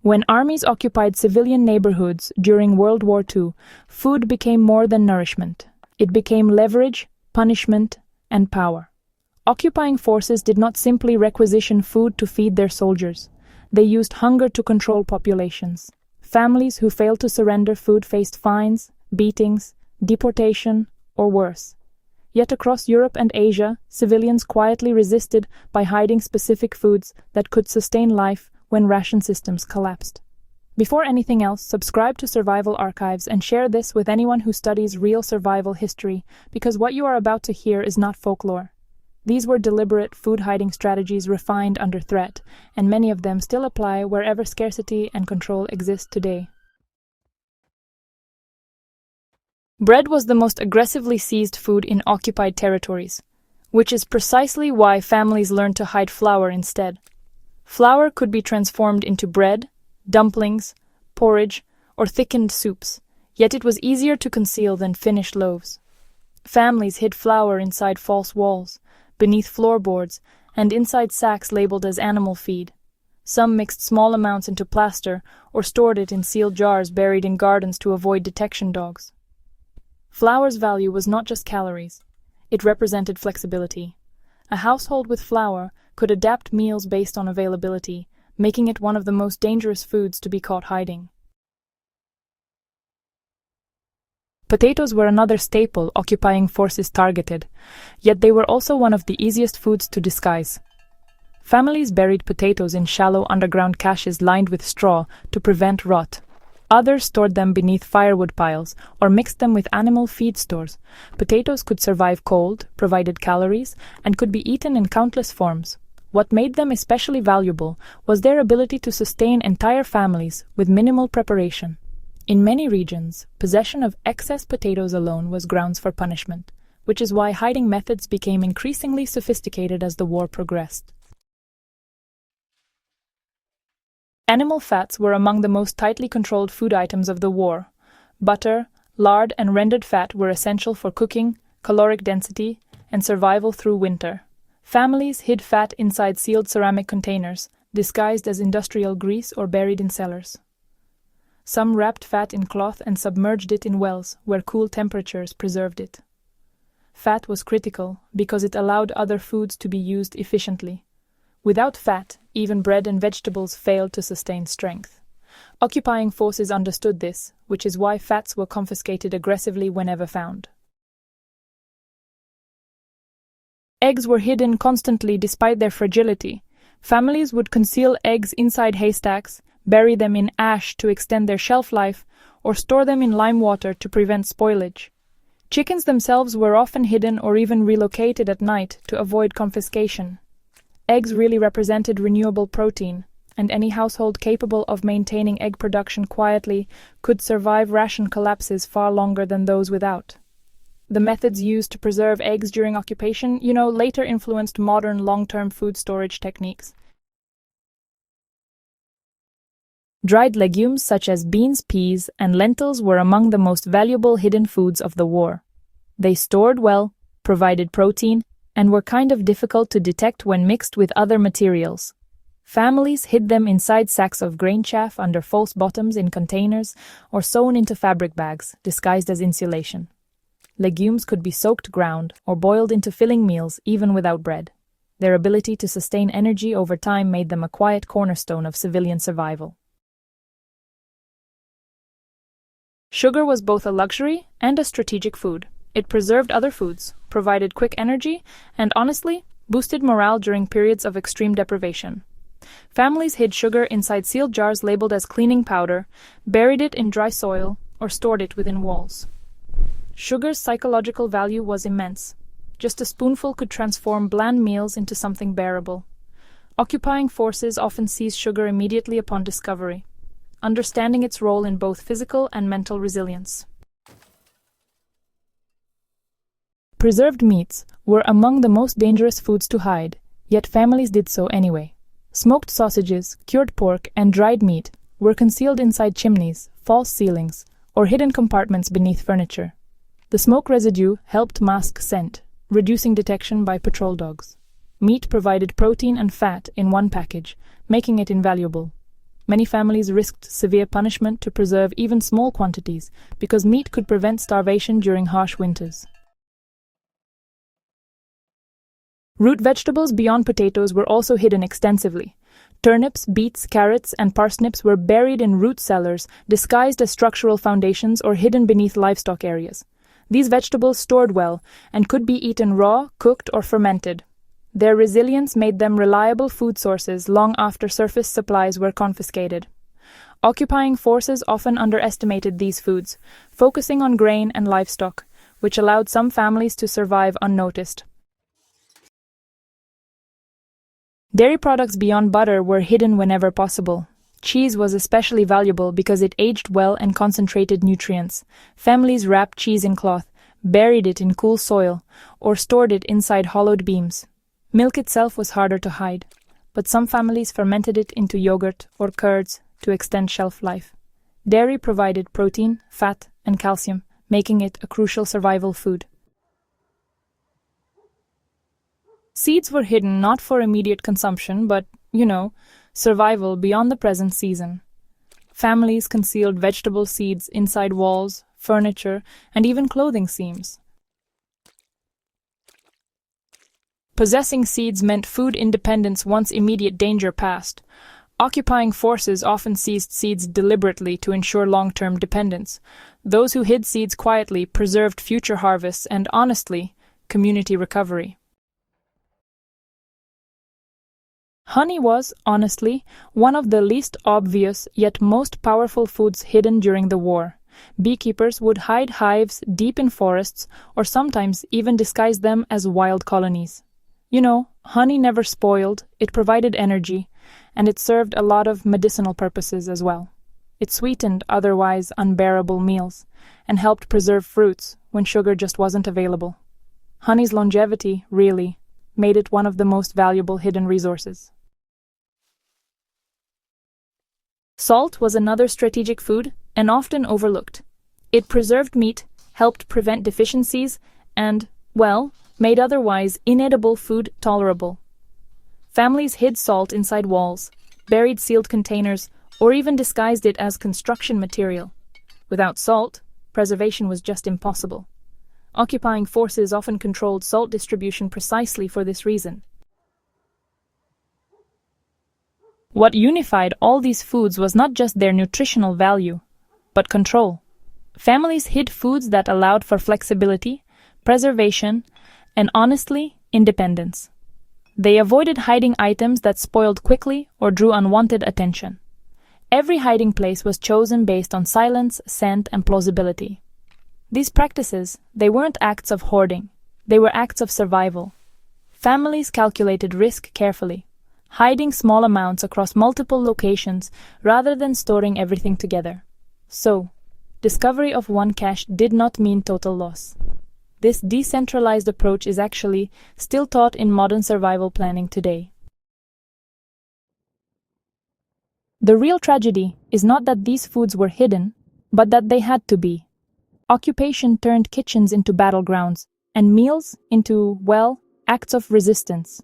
When armies occupied civilian neighborhoods during World War II, food became more than nourishment. It became leverage, punishment, and power. Occupying forces did not simply requisition food to feed their soldiers. They used hunger to control populations. Families who failed to surrender food faced fines, beatings, deportation, or worse. Yet across Europe and Asia, civilians quietly resisted by hiding specific foods that could sustain life when ration systems collapsed. Before anything else, subscribe to Survival Archives and share this with anyone who studies real survival history, because what you are about to hear is not folklore. These were deliberate food-hiding strategies refined under threat, and many of them still apply wherever scarcity and control exist today. Bread was the most aggressively seized food in occupied territories, which is precisely why families learned to hide flour instead. Flour could be transformed into bread, dumplings, porridge, or thickened soups, yet it was easier to conceal than finished loaves. Families hid flour inside false walls, beneath floorboards, and inside sacks labeled as animal feed. Some mixed small amounts into plaster or stored it in sealed jars buried in gardens to avoid detection dogs. Flour's value was not just calories. It represented flexibility. A household with flour could adapt meals based on availability, making it one of the most dangerous foods to be caught hiding. Potatoes were another staple occupying forces targeted, yet they were also one of the easiest foods to disguise. Families buried potatoes in shallow underground caches lined with straw to prevent rot. Others stored them beneath firewood piles or mixed them with animal feed stores. Potatoes could survive cold, provided calories, and could be eaten in countless forms. What made them especially valuable was their ability to sustain entire families with minimal preparation. In many regions, possession of excess potatoes alone was grounds for punishment, which is why hiding methods became increasingly sophisticated as the war progressed. Animal fats were among the most tightly controlled food items of the war. Butter, lard, and rendered fat were essential for cooking, caloric density, and survival through winter. Families hid fat inside sealed ceramic containers, disguised as industrial grease or buried in cellars. Some wrapped fat in cloth and submerged it in wells where cool temperatures preserved it. Fat was critical because it allowed other foods to be used efficiently. Without fat, even bread and vegetables failed to sustain strength. Occupying forces understood this, which is why fats were confiscated aggressively whenever found. Eggs were hidden constantly despite their fragility. Families would conceal eggs inside haystacks, bury them in ash to extend their shelf life, or store them in lime water to prevent spoilage. Chickens themselves were often hidden or even relocated at night to avoid confiscation. Eggs really represented renewable protein, and any household capable of maintaining egg production quietly could survive ration collapses far longer than those without. The methods used to preserve eggs during occupation, later influenced modern long-term food storage techniques. Dried legumes such as beans, peas, and lentils were among the most valuable hidden foods of the war. They stored well, provided protein, and were kind of difficult to detect when mixed with other materials. Families hid them inside sacks of grain chaff under false bottoms in containers or sewn into fabric bags, disguised as insulation. Legumes could be soaked ground or boiled into filling meals even without bread. Their ability to sustain energy over time made them a quiet cornerstone of civilian survival. Sugar was both a luxury and a strategic food. It preserved other foods, provided quick energy, and honestly, boosted morale during periods of extreme deprivation. Families hid sugar inside sealed jars labeled as cleaning powder, buried it in dry soil, or stored it within walls. Sugar's psychological value was immense. Just a spoonful could transform bland meals into something bearable. Occupying forces often seized sugar immediately upon discovery, understanding its role in both physical and mental resilience. Preserved meats were among the most dangerous foods to hide, yet families did so anyway. Smoked sausages, cured pork, and dried meat were concealed inside chimneys, false ceilings, or hidden compartments beneath furniture. The smoke residue helped mask scent, reducing detection by patrol dogs. Meat provided protein and fat in one package, making it invaluable. Many families risked severe punishment to preserve even small quantities because meat could prevent starvation during harsh winters. Root vegetables beyond potatoes were also hidden extensively. Turnips, beets, carrots, and parsnips were buried in root cellars, disguised as structural foundations or hidden beneath livestock areas. These vegetables stored well and could be eaten raw, cooked, or fermented. Their resilience made them reliable food sources long after surface supplies were confiscated. Occupying forces often underestimated these foods, focusing on grain and livestock, which allowed some families to survive unnoticed. Dairy products beyond butter were hidden whenever possible. Cheese was especially valuable because it aged well and concentrated nutrients. Families wrapped cheese in cloth, buried it in cool soil, or stored it inside hollowed beams. Milk itself was harder to hide, but some families fermented it into yogurt or curds to extend shelf life. Dairy provided protein, fat, and calcium, making it a crucial survival food. Seeds were hidden not for immediate consumption, but, survival beyond the present season. Families concealed vegetable seeds inside walls, furniture, and even clothing seams. Possessing seeds meant food independence once immediate danger passed. Occupying forces often seized seeds deliberately to ensure long-term dependence. Those who hid seeds quietly preserved future harvests and, honestly, community recovery. Honey was, honestly, one of the least obvious yet most powerful foods hidden during the war. Beekeepers would hide hives deep in forests or sometimes even disguise them as wild colonies. Honey never spoiled, it provided energy, and it served a lot of medicinal purposes as well. It sweetened otherwise unbearable meals and helped preserve fruits when sugar just wasn't available. Honey's longevity, really, made it one of the most valuable hidden resources. Salt was another strategic food and often overlooked. It preserved meat, helped prevent deficiencies, and, made otherwise inedible food tolerable. Families hid salt inside walls, buried sealed containers, or even disguised it as construction material. Without salt, preservation was just impossible. Occupying forces often controlled salt distribution precisely for this reason. What unified all these foods was not just their nutritional value, but control. Families hid foods that allowed for flexibility, preservation, and honestly, independence. They avoided hiding items that spoiled quickly or drew unwanted attention. Every hiding place was chosen based on silence, scent, and plausibility. These practices, they weren't acts of hoarding, they were acts of survival. Families calculated risk carefully, hiding small amounts across multiple locations rather than storing everything together. So, discovery of one cache did not mean total loss. This decentralized approach is actually still taught in modern survival planning today. The real tragedy is not that these foods were hidden, but that they had to be. Occupation turned kitchens into battlegrounds, and meals into, acts of resistance.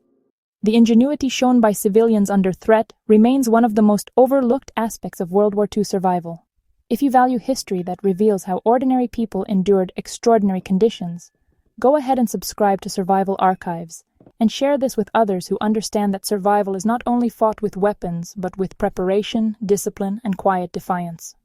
The ingenuity shown by civilians under threat remains one of the most overlooked aspects of World War II survival. If you value history that reveals how ordinary people endured extraordinary conditions, go ahead and subscribe to Survival Archives, and share this with others who understand that survival is not only fought with weapons, but with preparation, discipline, and quiet defiance.